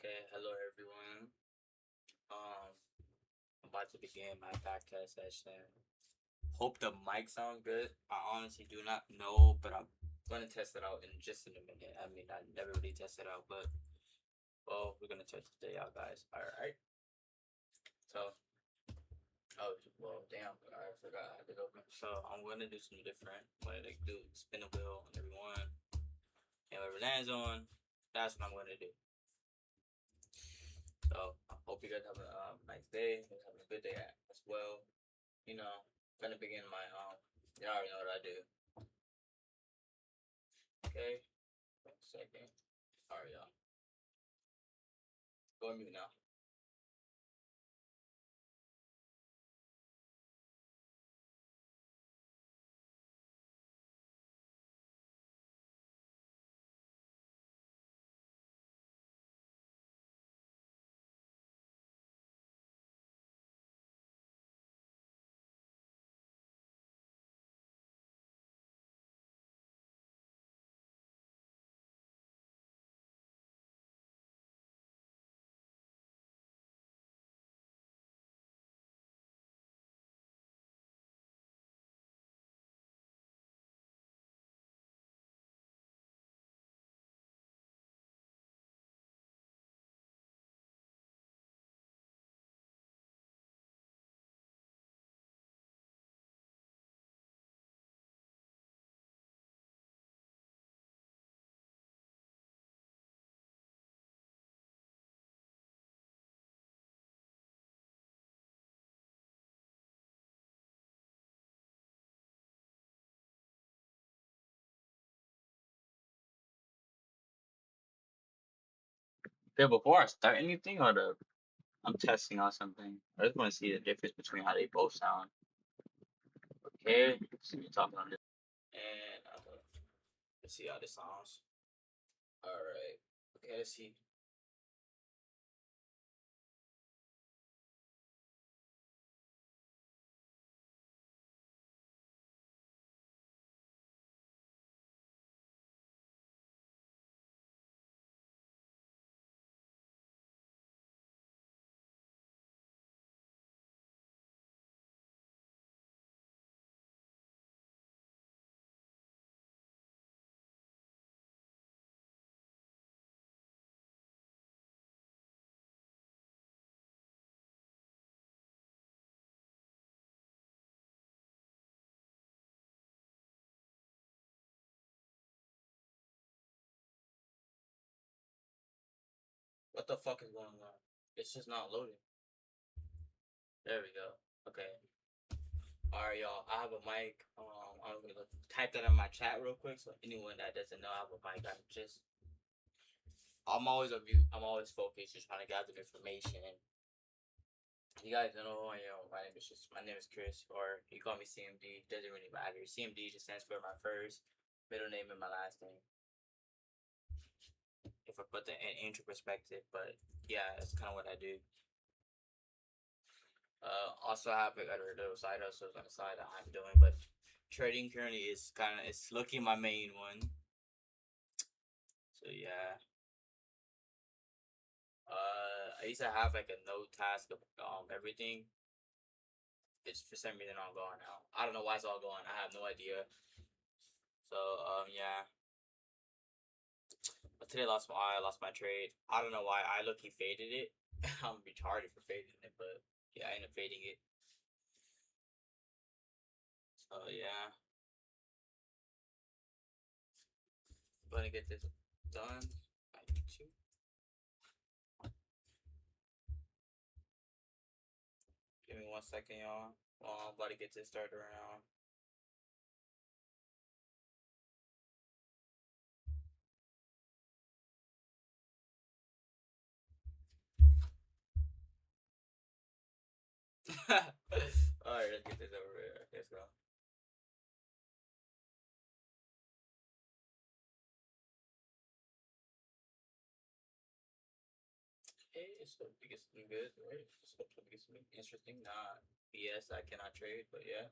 Okay, hello everyone. I'm about to begin my back test session. Hope the mic sounds good. I honestly do not know, but I'm gonna test it out in just in a minute. I mean, I never really test it out, but we're gonna test it today out, guys. All right. So, damn, I forgot I had it open. So I'm gonna do some different. I'm gonna do spin a wheel on everyone, and whoever lands on, that's what I'm gonna do. So I hope you guys have a nice day. Having a good day as well. Gonna begin my You already know what I do. Okay, 1 second. Alright, y'all. Go on mute now. Okay, before I start anything, I'm testing out something. I just want to see the difference between how they both sound. Okay, so you're talking on this, and let's see how this sounds. All right. Okay, let's see. What the fuck is going on? It's just not loading. There we go. Okay. All right, y'all. I have a mic. I'm gonna type that in my chat real quick. So anyone that doesn't know I have a mic, I'm always on mute. I'm always focused, just trying to gather information. You guys don't know who I am. My name is Chris, or you call me CMD. Doesn't really matter. CMD just stands for my first, middle name, and my last name. If I put the into perspective, but yeah, that's kind of what I do. Also, I have like other little side hustles on the side that I'm doing, but trading currently is it's looking my main one. So yeah. I used to have like a note task of everything. It's for some reason all gone now. I don't know why it's all gone. I have no idea. So yeah. But today I lost my trade. I don't know why. I look he faded it. I'm retarded for fading it, but yeah, I ended up fading it. So yeah. I'm gonna get this done. I need to. Give me 1 second, y'all. Well, I'm about to get this started around. Alright, let's get this over with. Let's go. Hey, it's supposed to get something good, right? It's supposed to get something interesting. Nah, BS, I cannot trade, but yeah.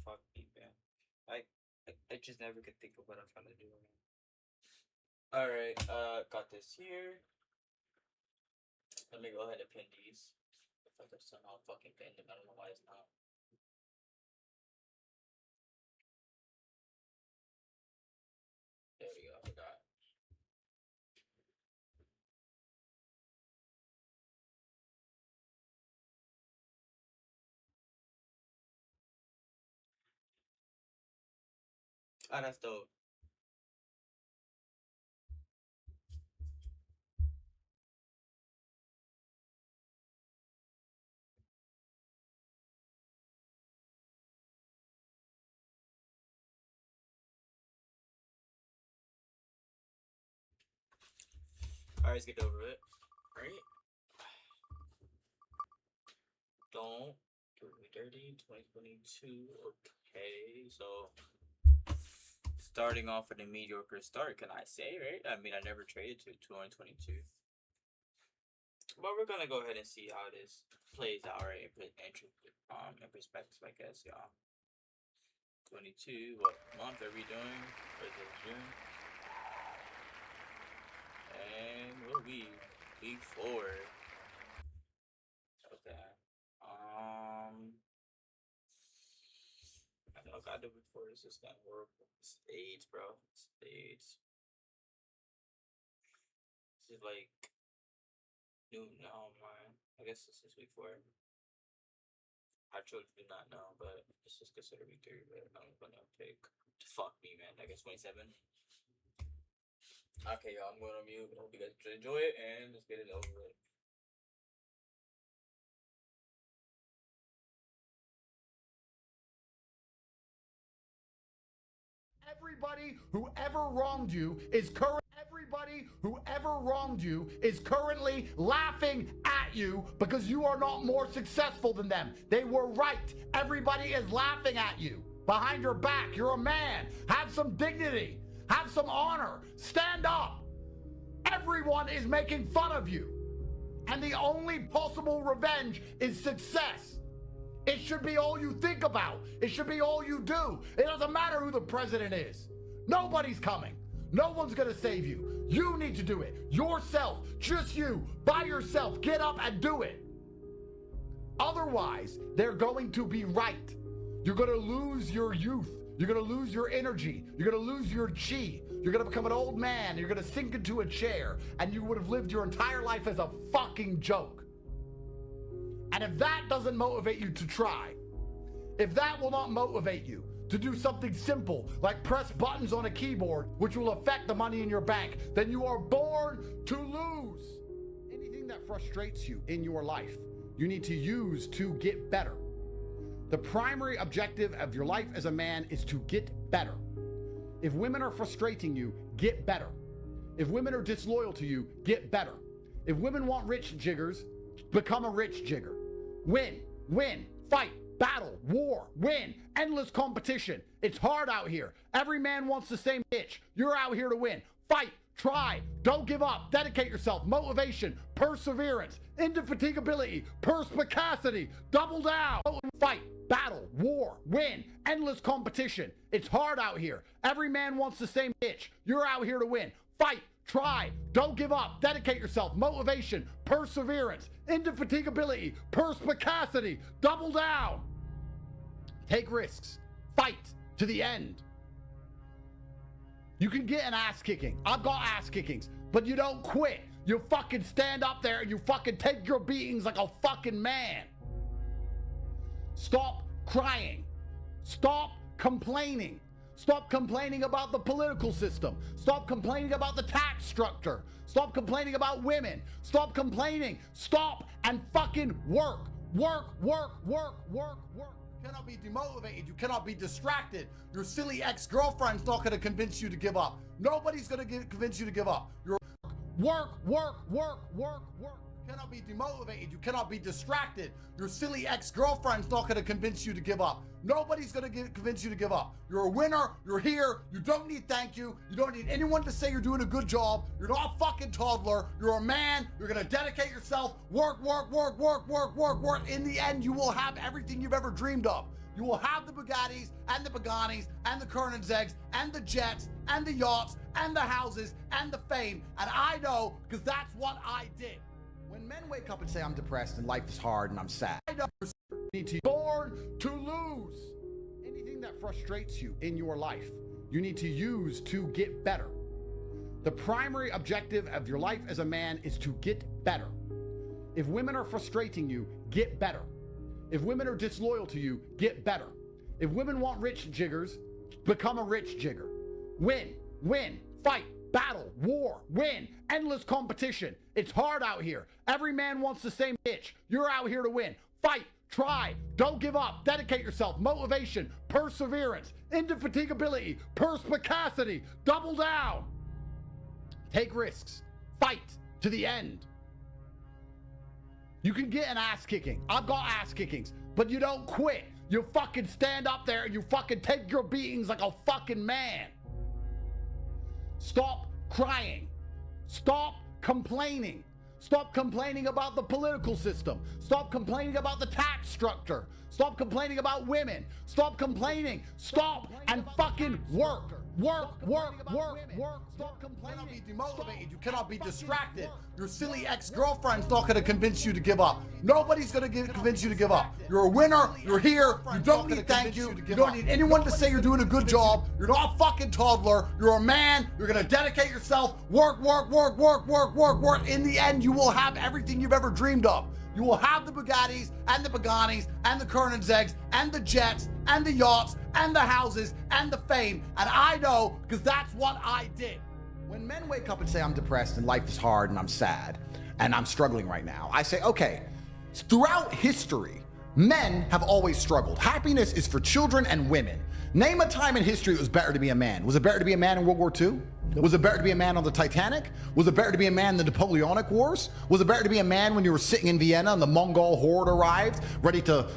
fuck me, man. I just never could think of what I'm trying to do. Alright, got this here. Let me go ahead and pin these. If I could somehow fucking pin them, I don't know why it's not. There we go, I forgot. Ah, that's dope. Alright, let's get over it. Right? Don't do me dirty. 2022. Okay, so starting off with a mediocre start, can I say, right? I mean, I never traded to 2022. But we're gonna go ahead and see how this plays out, right? In perspective, I guess, y'all. 22. What month are we doing? Or is it June? And what are we? Week 4. Okay. I know God did before. This is kind of horrible. Spades, bro. Spades. This is like new. No, man. I guess this is week 4. I truly do not know, but this is considered week 3. But I'm gonna pick. Fuck me, man. I guess 27. Okay, y'all. I'm going on mute. Hope you guys enjoy it, and let's get it over with. Everybody who ever wronged you is currently laughing at you because you are not more successful than them. They were right. Everybody is laughing at you behind your back. You're a man. Have some dignity. Have some honor. Stand up. Everyone is making fun of you. And the only possible revenge is success. It should be all you think about. It should be all you do. It doesn't matter who the president is. Nobody's coming. No one's gonna save you. You need to do it. Yourself. Just you. By yourself. Get up and do it. Otherwise, they're going to be right. You're gonna lose your youth. You're gonna lose your energy. You're gonna lose your chi. You're gonna become an old man. You're gonna sink into a chair. And you would have lived your entire life as a fucking joke. And if that doesn't motivate you to try, if that will not motivate you to do something simple like press buttons on a keyboard, which will affect the money in your bank, then you are born to lose. Anything that frustrates you in your life, you need to use to get better. The primary objective of your life as a man is to get better. If women are frustrating you, get better. If women are disloyal to you, get better. If women want rich jiggers, become a rich jigger. Win, fight, battle, war, win, endless competition. It's hard out here. Every man wants the same bitch. You're out here to win. Fight, try, don't give up, dedicate yourself, motivation, perseverance, indefatigability, perspicacity, double down. Fight, battle, war, win, endless competition. It's hard out here. Every man wants the same bitch. You're out here to win. Fight, try, don't give up, dedicate yourself, motivation, perseverance, indefatigability, perspicacity, double down. Take risks, fight to the end. You can get an ass kicking. I've got ass kickings, but you don't quit. You fucking stand up there and you fucking take your beatings like a fucking man. Stop crying. Stop complaining. Stop complaining about the political system. Stop complaining about the tax structure. Stop complaining about women. Stop complaining. Stop and fucking work. Work. You cannot be demotivated. You cannot be distracted. Your silly ex-girlfriend's not going to convince you to give up. Nobody's going to convince you to give up. You're work. You cannot be demotivated. You cannot be distracted. Your silly ex-girlfriend's not going to convince you to give up. Nobody's going to convince you to give up. You're a winner. You're here. You don't need thank you. You don't need anyone to say you're doing a good job. You're not a fucking toddler. You're a man. You're going to dedicate yourself. Work. In the end, you will have everything you've ever dreamed of. You will have the Bugattis and the Paganis and the Koenigseggs and the jets and the yachts and the houses and the fame. And I know because that's what I did. When men wake up and say, I'm depressed and life is hard and I'm sad, I know you need to be born to lose. Anything that frustrates you in your life, you need to use to get better. The primary objective of your life as a man is to get better. If women are frustrating you, get better. If women are disloyal to you, get better. If women want rich jiggers, become a rich jigger. Win, fight, battle, war, win, endless competition. It's hard out here. Every man wants the same bitch. You're out here to win. Fight, try, don't give up, dedicate yourself, motivation, perseverance, indefatigability, perspicacity, double down. Take risks, fight to the end. You can get an ass kicking. I've got ass kickings, but you don't quit. You fucking stand up there and you fucking take your beatings like a fucking man. Stop crying. Stop complaining. Stop complaining about the political system. Stop complaining about the tax structure. Stop complaining about women. Stop complaining. Stop and fucking work. Work. Stop complaining. You cannot be demotivated. You cannot be distracted. Your silly ex-girlfriend's not going to convince you to give up. Nobody's going to convince you to give up. You're a winner. You're here. You don't need thank you. You don't need anyone to say you're doing a good job. You're not a fucking toddler. You're a man. You're going to dedicate yourself. Work. In the end, you will have everything you've ever dreamed of. You will have the Bugattis and the Paganis and the Koenigseggs and the jets and the yachts and the houses and the fame. And I know because that's what I did. When men wake up and say, I'm depressed and life is hard and I'm sad and I'm struggling right now, I say, okay, throughout history, men have always struggled. Happiness is for children and women. Name a time in history it was better to be a man. Was it better to be a man in World War II? Was it better to be a man on the Titanic? Was it better to be a man in the Napoleonic Wars? Was it better to be a man when you were sitting in Vienna and the Mongol horde arrived, ready to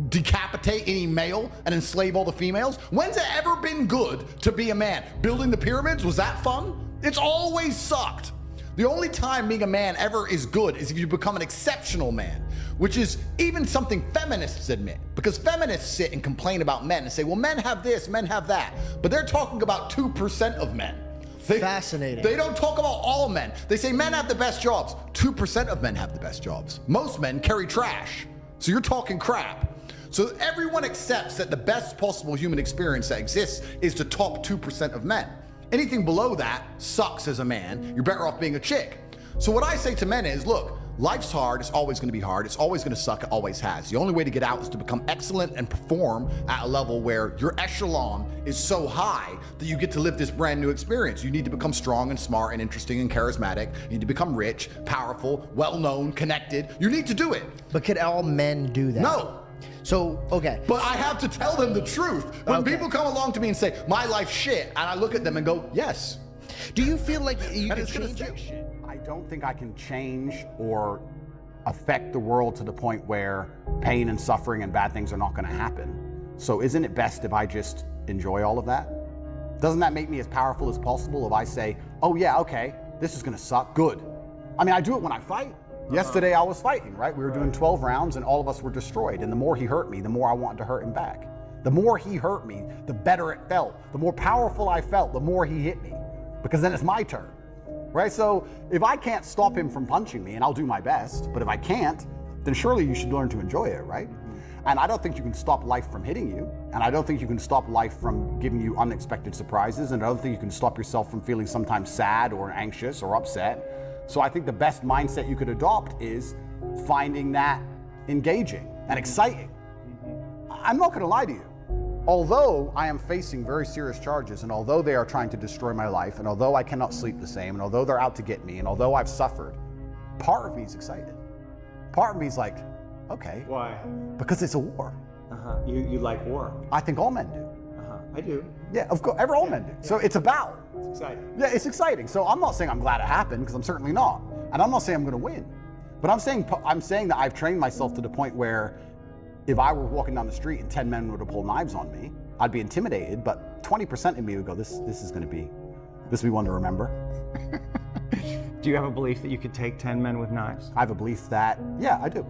decapitate any male and enslave all the females? When's it ever been good to be a man? Building the pyramids, was that fun? It's always sucked. The only time being a man ever is good is if you become an exceptional man, which is even something feminists admit, because feminists sit and complain about men and say, well, men have this, men have that, but they're talking about 2% of men. Fascinating. They don't talk about all men. They say men have the best jobs. 2% of men have the best jobs. Most men carry trash. So you're talking crap. So everyone accepts that the best possible human experience that exists is the top 2% of men. Anything below that sucks as a man. You're better off being a chick. So what I say to men is, look, life's hard. It's always going to be hard. It's always going to suck. It always has. The only way to get out is to become excellent and perform at a level where your echelon is so high that you get to live this brand new experience. You need to become strong and smart and interesting and charismatic. You need to become rich, powerful, well-known, connected. You need to do it. But can all men do that? No. So, okay. But I have to tell them the truth. When people come along to me and say, my life's shit, and I look at them and go, yes. Do you feel like you can change it? Shit. I don't think I can change or affect the world to the point where pain and suffering and bad things are not going to happen. So isn't it best if I just enjoy all of that? Doesn't that make me as powerful as possible if I say, oh yeah, okay, this is going to suck, good. I mean, I do it when I fight. Yesterday I was fighting, right? We were doing 12 rounds and all of us were destroyed. And the more he hurt me, the more I wanted to hurt him back. The more he hurt me, the better it felt. The more powerful I felt, the more he hit me. Because then it's my turn, right? So if I can't stop him from punching me, and I'll do my best, but if I can't, then surely you should learn to enjoy it, right? And I don't think you can stop life from hitting you. And I don't think you can stop life from giving you unexpected surprises. And I don't think you can stop yourself from feeling sometimes sad or anxious or upset. So I think the best mindset you could adopt is finding that engaging and exciting. I'm not gonna lie to you. Although I am facing very serious charges, and although they are trying to destroy my life, and although I cannot sleep the same, and although they're out to get me, and although I've suffered, part of me is excited. Part of me is like, okay. Why? Because it's a war. You like war? I think all men do. I do. Yeah, of course, all men do. So it's a battle. It's exciting. Yeah, it's exciting. So I'm not saying I'm glad it happened, because I'm certainly not. And I'm not saying I'm going to win. But I'm saying that I've trained myself to the point where if I were walking down the street and 10 men were to pull knives on me, I'd be intimidated, but 20% of me would go, this will be one to remember. Do you have a belief that you could take 10 men with knives? I have a belief that, yeah, I do.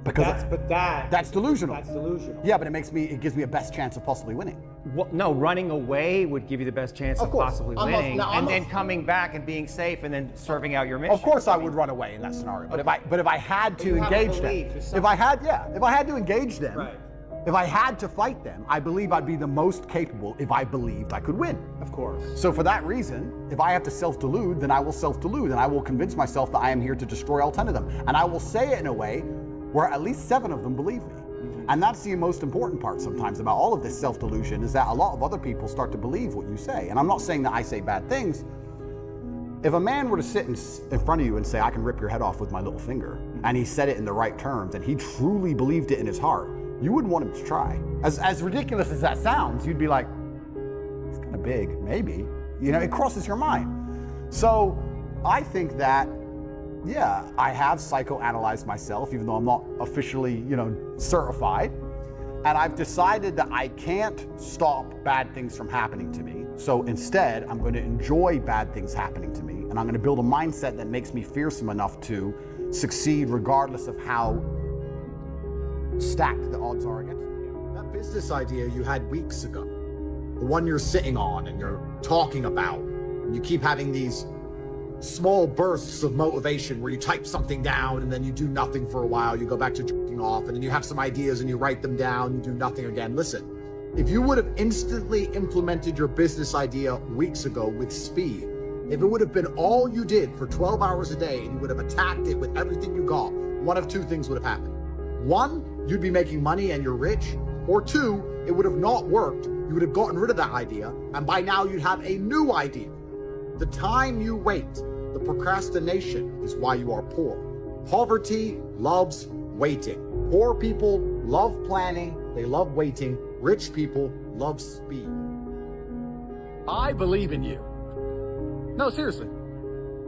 Because that's delusional. That's delusional. Yeah, but it gives me a best chance of possibly winning. Well, no, running away would give you the best chance of course. possibly I'm not- winning, no, I'm and not- then coming back and being safe, and then serving out your mission. Of course, I would run away in that scenario. But if I had to you have a engage them, belief, it's if I had to engage them, Right. if I had to fight them, I believe I'd be the most capable if I believed I could win. Of course. So for that reason, if I have to self-delude, then I will self-delude, and I will convince myself that I am here to destroy all 10 of them. And I will say it in a way where at least 7 of them believe me. And that's the most important part sometimes about all of this self-delusion, is that a lot of other people start to believe what you say. And I'm not saying that I say bad things. If a man were to sit in front of you and say, I can rip your head off with my little finger, and he said it in the right terms, and he truly believed it in his heart, you wouldn't want him to try. As ridiculous as that sounds, you'd be like, it's kind of big, maybe. You know, it crosses your mind. So I think that, yeah, I have psychoanalyzed myself, even though I'm not officially, certified. And I've decided that I can't stop bad things from happening to me. So instead, I'm going to enjoy bad things happening to me. And I'm going to build a mindset that makes me fearsome enough to succeed regardless of how stacked the odds are against me. That business idea you had weeks ago, the one you're sitting on and you're talking about, and you keep having these small bursts of motivation where you type something down and then you do nothing for a while, you go back to jerking off, and then you have some ideas and you write them down, you do nothing again. Listen, if you would have instantly implemented your business idea weeks ago with speed, if it would have been all you did for 12 hours a day and you would have attacked it with everything you got, one of 2 things would have happened. 1, you'd be making money and you're rich, or 2, it would have not worked. You would have gotten rid of that idea, and by now you'd have a new idea. The time you wait, the procrastination, is why you are poor. Poverty loves waiting. Poor people love planning, they love waiting. Rich people love speed. I believe in you. No, seriously.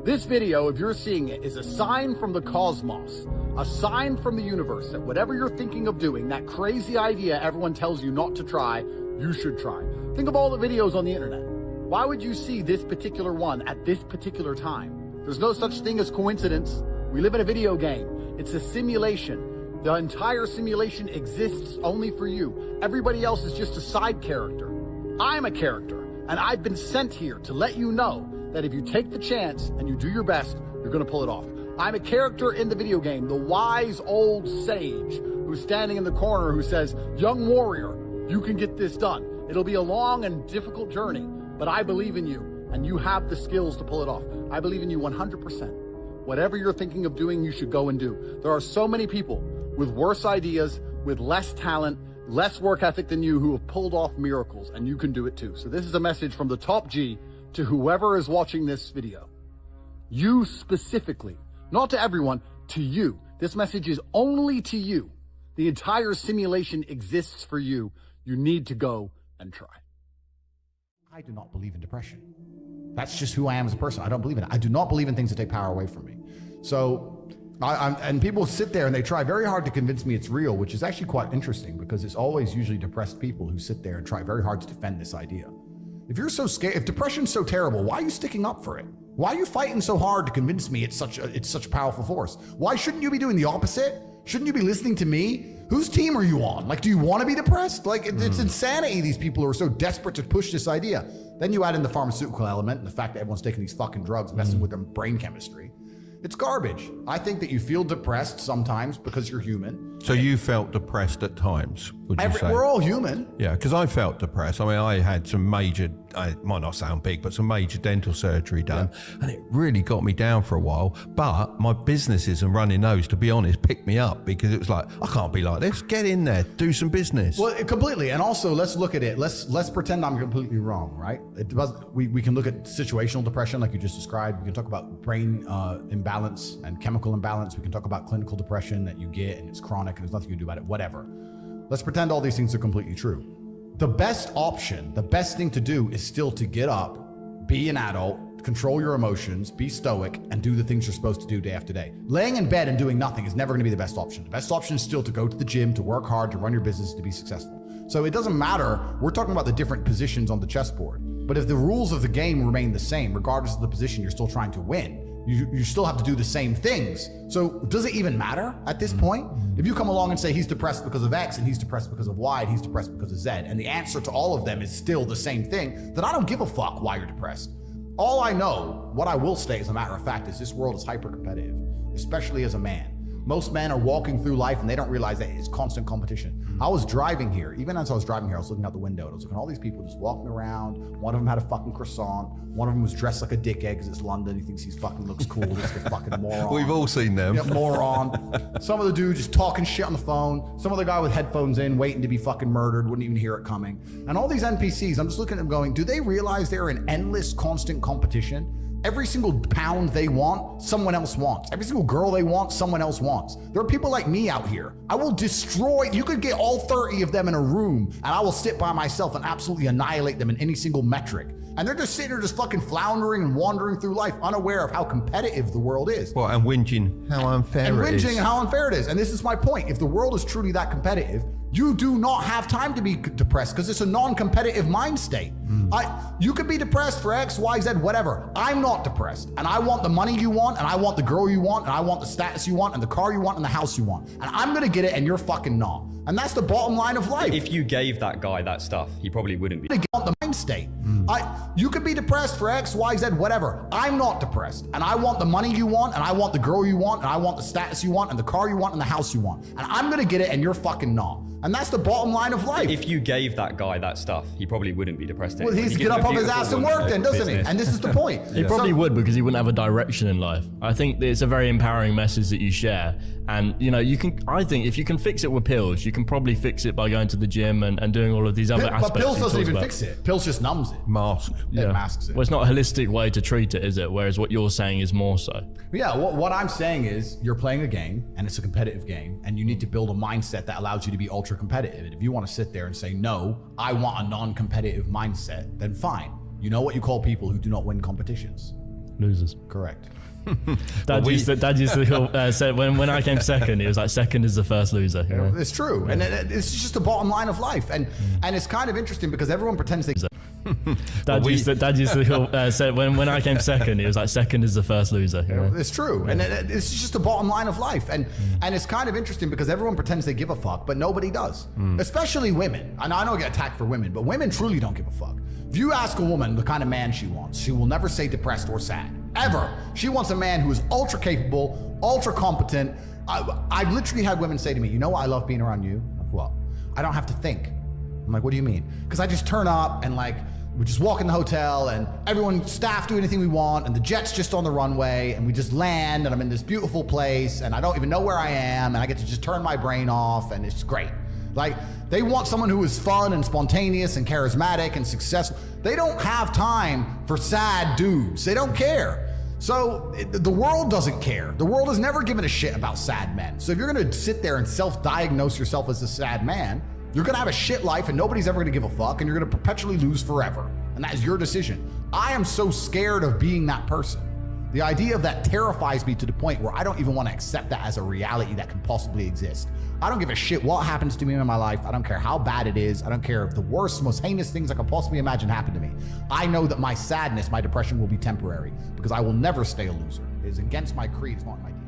This video, if you're seeing it, is a sign from the cosmos, a sign from the universe that whatever you're thinking of doing, that crazy idea everyone tells you not to try, you should try. Think of all the videos on the internet. Why would you see this particular one at this particular time? There's no such thing as coincidence. We live in a video game. It's a simulation. The entire simulation exists only for you. Everybody else is just a side character. I'm a character, and I've been sent here to let you know that if you take the chance and you do your best, you're gonna pull it off. I'm a character in the video game, the wise old sage who's standing in the corner who says, young warrior, you can get this done. It'll be a long and difficult journey, but I believe in you, and you have the skills to pull it off. I believe in you 100%. Whatever you're thinking of doing, you should go and do. There are so many people with worse ideas, with less talent, less work ethic than you who have pulled off miracles, and you can do it too. So this is a message from the top G to whoever is watching this video. You specifically, not to everyone, to you. This message is only to you. The entire simulation exists for you. You need to go and try. I do not believe in depression. That's just who I am as a person. I don't believe in it. I do not believe in things that take power away from me. So, and people sit there and they try very hard to convince me it's real, which is actually quite interesting because it's always usually depressed people who sit there and try very hard to defend this idea. If you're so scared, if depression's so terrible, why are you sticking up for it? Why are you fighting so hard to convince me it's such a powerful force? Why shouldn't you be doing the opposite? Shouldn't you be listening to me? Whose team are you on? Like, do you want to be depressed? Like, it's insanity, these people who are so desperate to push this idea. Then you add in the pharmaceutical element and the fact that everyone's taking these fucking drugs, messing with their brain chemistry. It's garbage. I think that you feel depressed sometimes because you're human. So you felt depressed at times, would you say? We're all human. Yeah, because I felt depressed. I mean, I had some major, it might not sound big, but some major dental surgery done. Yeah. And it really got me down for a while. But my businesses and running those, to be honest, picked me up because it was like, I can't be like this. Get in there, do some business. Well, completely. And also, let's look at it. Let's pretend I'm completely wrong, right? We can look at situational depression like you just described. We can talk about brain imbalance and chemical imbalance. We can talk about clinical depression that you get and it's chronic and there's nothing you can do about it, whatever. Let's pretend all these things are completely true. The best option, the best thing to do is still to get up, be an adult, control your emotions, be stoic, and do the things you're supposed to do day after day. Laying in bed and doing nothing is never going to be the best option. The best option is still to go to the gym, to work hard, to run your business, to be successful. So it doesn't matter. We're talking about the different positions on the chessboard. But if the rules of the game remain the same, regardless of the position you're still trying to win, You still have to do the same things. So does it even matter at this point? If you come along and say he's depressed because of X and he's depressed because of Y and he's depressed because of Z, and the answer to all of them is still the same thing, then I don't give a fuck why you're depressed. All I know, what I will state as a matter of fact, is this world is hyper competitive, especially as a man. Most men are walking through life and they don't realize that it's constant competition. I was driving here, even as I was driving here, I was looking out the window and I was looking at all these people just walking around. One of them had a fucking croissant. One of them was dressed like a dickhead because it's London. He thinks he fucking looks cool. Just a fucking moron. We've all seen them. Yeah, moron. Some of the dude just talking shit on the phone. Some other guy with headphones in, waiting to be fucking murdered, wouldn't even hear it coming. And all these NPCs, I'm just looking at them going, do they realize they're in endless, constant competition? Every single pound they want, someone else wants. Every single girl they want, someone else wants. There are people like me out here. I will destroy, you could get all 30 of them in a room and I will sit by myself and absolutely annihilate them in any single metric. And they're just sitting there just fucking floundering and wandering through life unaware of how competitive the world is. Well, and whinging how unfair it is. And how unfair it is. And this is my point. If the world is truly that competitive, you do not have time to be depressed because it's a non-competitive mind state. You could be depressed for X, Y, Z, whatever. I'm not depressed. And I want the money you want, and I want the girl you want, and I want the status you want, and the car you want, and the house you want. And I'm gonna get it, and you're fucking not. And that's the bottom line of life. If you gave that guy that stuff, he probably wouldn't be. They want the mind state. You could be depressed for X, Y, Z, whatever. I'm not depressed. And I want the money you want, and I want the girl you want, and I want the status you want, and the car you want, and the house you want. And I'm gonna get it, and you're fucking not. And that's the bottom line of life. If you gave that guy that stuff, he probably wouldn't be depressed anymore. Well, he's get up off his ass and work then, doesn't he? And this is the point. He probably would, because he wouldn't have a direction in life. I think it's a very empowering message that you share. And, you know, I think if you can fix it with pills, you can probably fix it by going to the gym and doing all of these other aspects. But pills doesn't even fix it. Pills just numbs it. Mask. Yeah. It masks it. Well, it's not a holistic way to treat it, is it? Whereas what you're saying is more so. Yeah, what I'm saying is you're playing a game and it's a competitive game and you need to build a mindset that allows you to be ultra competitive. And if you want to sit there and say, no, I want a non-competitive mindset, then fine. You know what you call people who do not win competitions? Losers. Correct. Dad used to say when I came second, he was like, second is the first loser. You know? It's true. And it's just the bottom line of life. And it's kind of interesting because everyone pretends they... Dad used to say when I came second, he was like, second is the first loser. You know? It's true. And it's just the bottom line of life. And it's kind of interesting because everyone pretends they give a fuck, but nobody does. Especially women. And I know I get attacked for women, but women truly don't give a fuck. If you ask a woman the kind of man she wants, she will never say depressed or sad. Ever. She wants a man who is ultra capable, ultra competent. I've literally had women say to me, you know what I love being around you? I'm like, what? I don't have to think. I'm like, what do you mean? Because I just turn up and like, we just walk in the hotel and everyone, staff do anything we want and the jet's just on the runway and we just land and I'm in this beautiful place and I don't even know where I am and I get to just turn my brain off and it's great. Like, they want someone who is fun and spontaneous and charismatic and successful. They don't have time for sad dudes. They don't care. So the world doesn't care. The world has never given a shit about sad men. So if you're gonna sit there and self-diagnose yourself as a sad man, you're gonna have a shit life and nobody's ever gonna give a fuck and you're gonna perpetually lose forever. And that is your decision. I am so scared of being that person. The idea of that terrifies me to the point where I don't even want to accept that as a reality that can possibly exist. I don't give a shit what happens to me in my life. I don't care how bad it is. I don't care if the worst, most heinous things I could possibly imagine happen to me. I know that my sadness, my depression will be temporary because I will never stay a loser. It is against my creed. It's not my deed.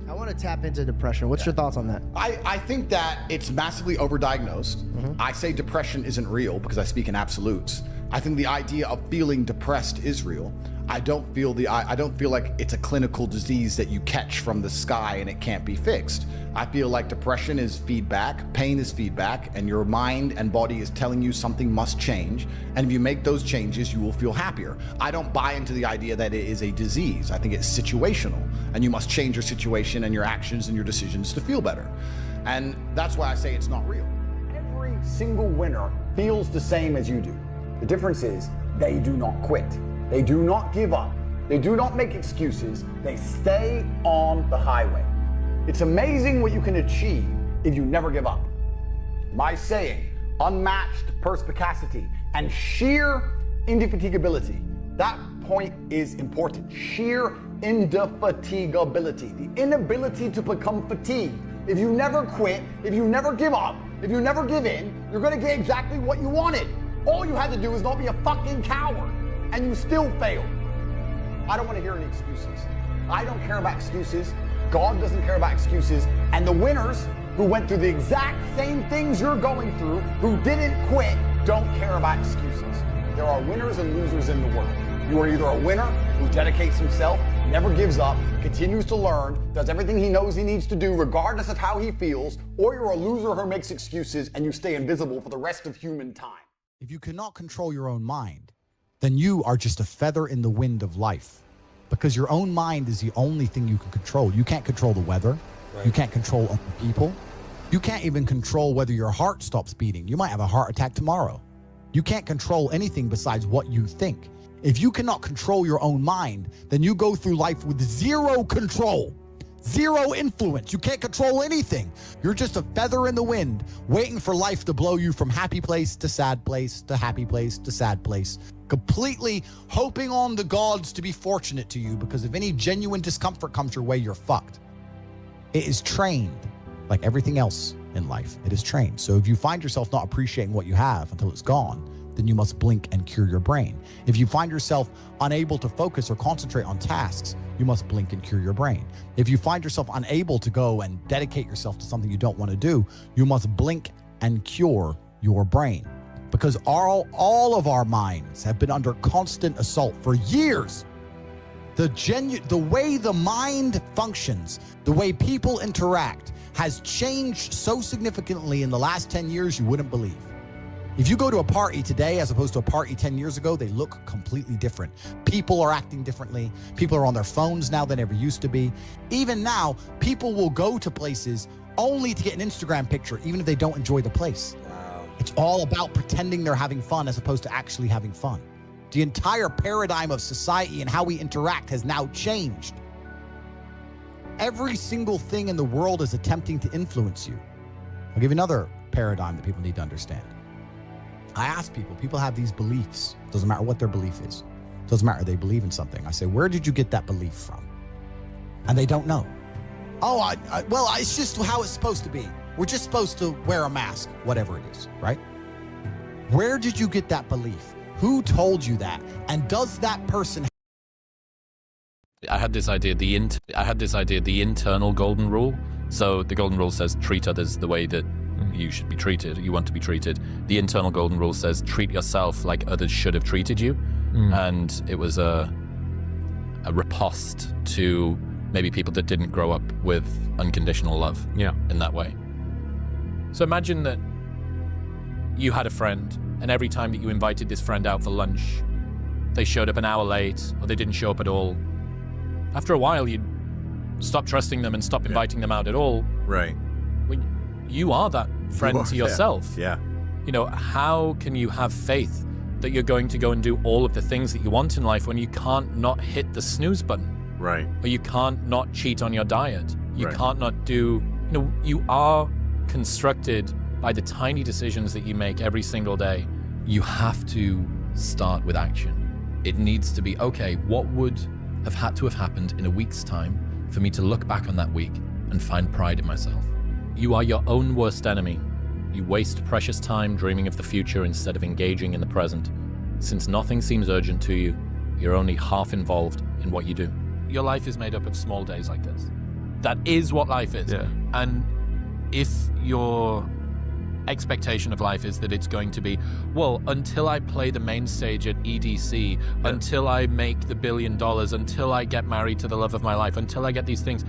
I want to tap into depression. What's your thoughts on that? I think that it's massively overdiagnosed. I say depression isn't real because I speak in absolutes. I think the idea of feeling depressed is real. I don't feel like it's a clinical disease that you catch from the sky and it can't be fixed. I feel like depression is feedback, pain is feedback, and your mind and body is telling you something must change. And if you make those changes, you will feel happier. I don't buy into the idea that it is a disease. I think it's situational, and you must change your situation and your actions and your decisions to feel better. And that's why I say it's not real. Every single winner feels the same as you do. The difference is they do not quit. They do not give up. They do not make excuses. They stay on the highway. It's amazing what you can achieve if you never give up. My saying, unmatched perspicacity and sheer indefatigability. That point is important. Sheer indefatigability. The inability to become fatigued. If you never quit, if you never give up, if you never give in, you're gonna get exactly what you wanted. All you had to do is not be a fucking coward. And you still failed. I don't want to hear any excuses. I don't care about excuses. God doesn't care about excuses. And the winners who went through the exact same things you're going through, who didn't quit, don't care about excuses. There are winners and losers in the world. You are either a winner who dedicates himself, never gives up, continues to learn, does everything he knows he needs to do regardless of how he feels, or you're a loser who makes excuses and you stay invisible for the rest of human time. If you cannot control your own mind, then you are just a feather in the wind of life, because your own mind is the only thing you can control. You can't control the weather. Right. You can't control other people. You can't even control whether your heart stops beating. You might have a heart attack tomorrow. You can't control anything besides what you think. If you cannot control your own mind, then you go through life with zero control, zero influence. You can't control anything. You're just a feather in the wind, waiting for life to blow you from happy place to sad place to happy place to sad place, completely hoping on the gods to be fortunate to you, because if any genuine discomfort comes your way, you're fucked. It is trained like everything else in life. It is trained. So if you find yourself not appreciating what you have until it's gone, then you must blink and cure your brain. If you find yourself unable to focus or concentrate on tasks, you must blink and cure your brain. If you find yourself unable to go and dedicate yourself to something you don't want to do, you must blink and cure your brain. Because all of our minds have been under constant assault for years. The way the mind functions, the way people interact, has changed so significantly in the last 10 years you wouldn't believe. If you go to a party today as opposed to a party 10 years ago, they look completely different. People are acting differently. People are on their phones now than ever used to be. Even now, people will go to places only to get an Instagram picture, even if they don't enjoy the place. Wow. It's all about pretending they're having fun as opposed to actually having fun. The entire paradigm of society and how we interact has now changed. Every single thing in the world is attempting to influence you. I'll give you another paradigm that people need to understand. I ask people have these beliefs. Doesn't matter what their belief is. Doesn't matter, they believe in something. I say, where did you get that belief from? And they don't know. Oh, well, it's just how it's supposed to be. We're just supposed to wear a mask, whatever it is, right? Where did you get that belief? Who told you that? And does that person... I had this idea, the internal golden rule. So the golden rule says treat others the way that you should be treated, you want to be treated. The internal golden rule says treat yourself like others should have treated you. And it was a riposte to maybe people that didn't grow up with unconditional love in that way. So imagine that you had a friend, and every time that you invited this friend out for lunch, they showed up an hour late or they didn't show up at all. After a while, you'd stop trusting them and stop inviting them out at all. Right. You are that friend to yourself. Yeah. You know, how can you have faith that you're going to go and do all of the things that you want in life when you can't not hit the snooze button? Right. Or you can't not cheat on your diet. You can't not do, you know, you are constructed by the tiny decisions that you make every single day. You have to start with action. It needs to be, okay, what would have had to have happened in a week's time for me to look back on that week and find pride in myself? You are your own worst enemy. You waste precious time dreaming of the future instead of engaging in the present. Since nothing seems urgent to you, you're only half involved in what you do. Your life is made up of small days like this. That is what life is. Yeah. And if your expectation of life is that it's going to be, well, until I play the main stage at EDC, until I make the $1 billion, until I get married to the love of my life, until I get these things,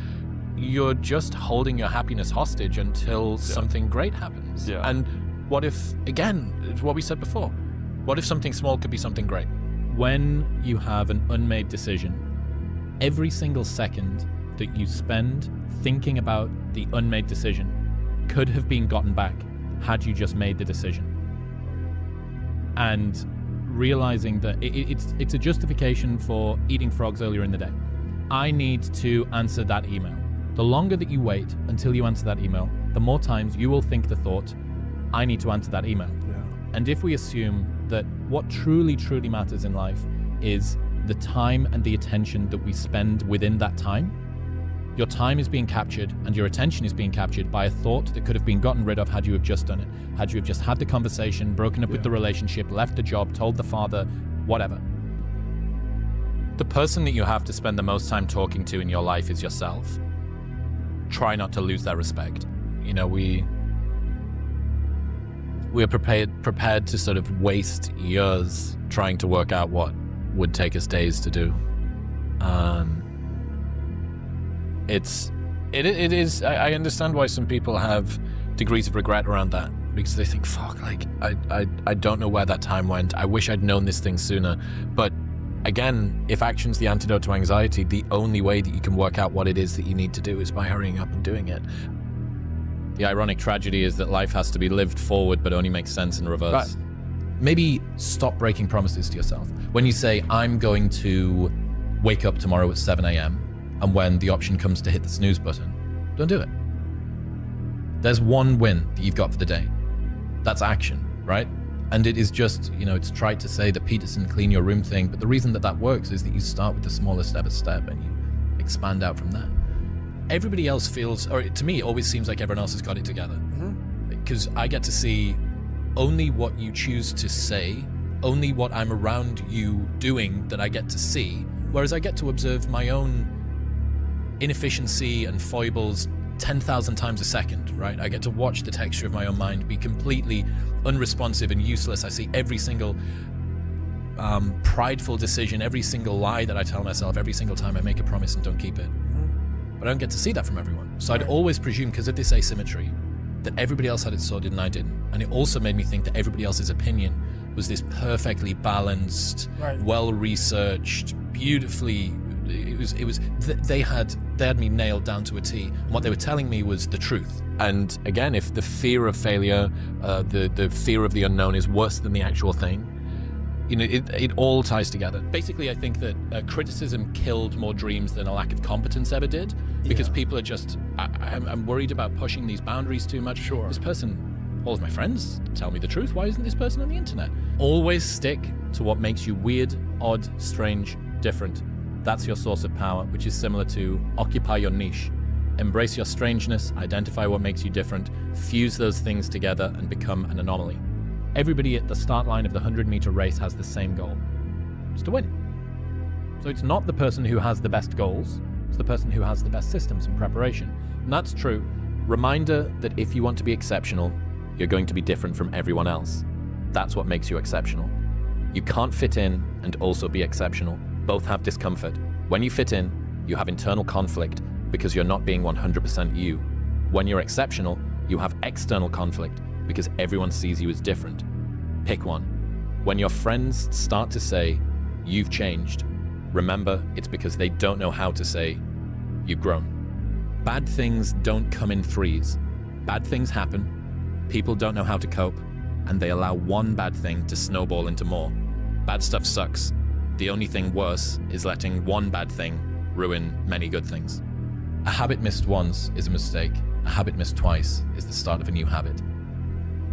you're just holding your happiness hostage until something great happens. And what if, again, it's what we said before, what if something small could be something great? When you have an unmade decision, every single second that you spend thinking about the unmade decision could have been gotten back had you just made the decision. And realizing that it's a justification for eating frogs earlier in the day. I need to answer that email. The longer that you wait until you answer that email, the more times you will think the thought, I need to answer that email. And if we assume that what truly, truly matters in life is the time and the attention that we spend within that time, your time is being captured and your attention is being captured by a thought that could have been gotten rid of had you have just done it. Had you have just had the conversation, broken up with the relationship, left the job, told the father, whatever. The person that you have to spend the most time talking to in your life is yourself. Try not to lose that respect. You know, we are prepared to sort of waste years trying to work out what would take us days to do. It is. I understand why some people have degrees of regret around that, because they think, fuck, like I don't know where that time went. I wish I'd known this thing sooner. But again, if action's the antidote to anxiety, the only way that you can work out what it is that you need to do is by hurrying up and doing it. The ironic tragedy is that life has to be lived forward but only makes sense in reverse. Right. Maybe stop breaking promises to yourself. When you say, I'm going to wake up tomorrow at 7 a.m., and when the option comes to hit the snooze button, don't do it. There's one win that you've got for the day. That's action, right? And it is just, you know, it's tried to say the Peterson clean your room thing, but the reason that works is that you start with the smallest ever step and you expand out from there. Everybody else feels, or to me, it always seems like everyone else has got it together. Because I get to see only what you choose to say, only what I'm around you doing that I get to see, whereas I get to observe my own inefficiency and foibles 10,000 times a second, right? I get to watch the texture of my own mind be completely unresponsive and useless. I see every single prideful decision, every single lie that I tell myself, every single time I make a promise and don't keep it. But I don't get to see that from everyone. So I'd always presume, because of this asymmetry, that everybody else had it sorted and I didn't. And it also made me think that everybody else's opinion was this perfectly balanced, well-researched, beautifully, they had me nailed down to a T. And what they were telling me was the truth. And again, if the fear of failure, the fear of the unknown is worse than the actual thing, you know, it all ties together. Basically, I think that criticism killed more dreams than a lack of competence ever did, because people are just, I'm worried about pushing these boundaries too much. Sure. This person, all of my friends tell me the truth. Why isn't this person on the internet? Always stick to what makes you weird, odd, strange, different. That's your source of power, which is similar to occupy your niche. Embrace your strangeness, identify what makes you different, fuse those things together and become an anomaly. Everybody at the start line of the 100-meter race has the same goal. It's to win. So it's not the person who has the best goals, it's the person who has the best systems and preparation. And that's true. Reminder that if you want to be exceptional, you're going to be different from everyone else. That's what makes you exceptional. You can't fit in and also be exceptional. Both have discomfort. When you fit in, you have internal conflict because you're not being 100% you. When you're exceptional, you have external conflict because everyone sees you as different. Pick one. When your friends start to say, you've changed, remember it's because they don't know how to say, you've grown. Bad things don't come in threes. Bad things happen, people don't know how to cope, and they allow one bad thing to snowball into more. Bad stuff sucks. The only thing worse is letting one bad thing ruin many good things. A habit missed once is a mistake. A habit missed twice is the start of a new habit.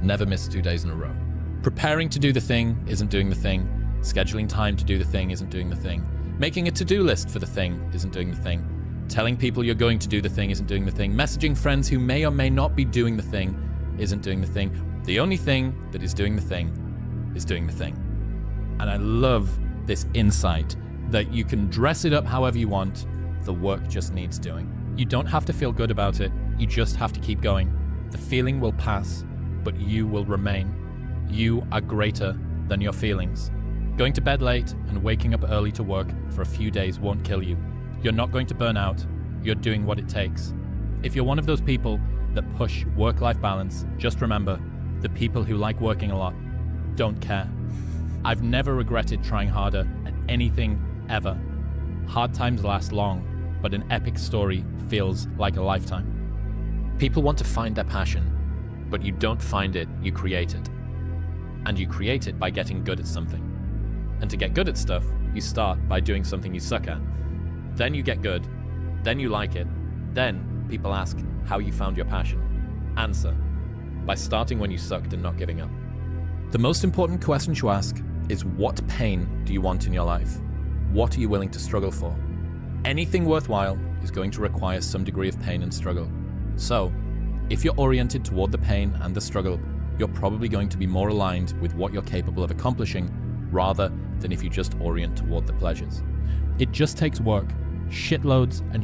Never miss 2 days in a row. Preparing to do the thing isn't doing the thing. Scheduling time to do the thing isn't doing the thing. Making a to-do list for the thing isn't doing the thing. Telling people you're going to do the thing isn't doing the thing. Messaging friends who may or may not be doing the thing isn't doing the thing. The only thing that is doing the thing is doing the thing. And I love this insight that you can dress it up however you want. The work just needs doing. You don't have to feel good about it. You just have to keep going. The feeling will pass, but you will remain. You are greater than your feelings. Going to bed late and waking up early to work for a few days won't kill you. You're not going to burn out. You're doing what it takes. If you're one of those people that push work-life balance, just remember, the people who like working a lot don't care. I've never regretted trying harder at anything ever. Hard times last long, but an epic story feels like a lifetime. People want to find their passion, but you don't find it, you create it. And you create it by getting good at something. And to get good at stuff, you start by doing something you suck at. Then you get good, then you like it, then people ask how you found your passion. Answer: by starting when you sucked and not giving up. The most important question to ask is, what pain do you want in your life? What are you willing to struggle for? Anything worthwhile is going to require some degree of pain and struggle. So, if you're oriented toward the pain and the struggle, you're probably going to be more aligned with what you're capable of accomplishing rather than if you just orient toward the pleasures. It just takes work, shitloads and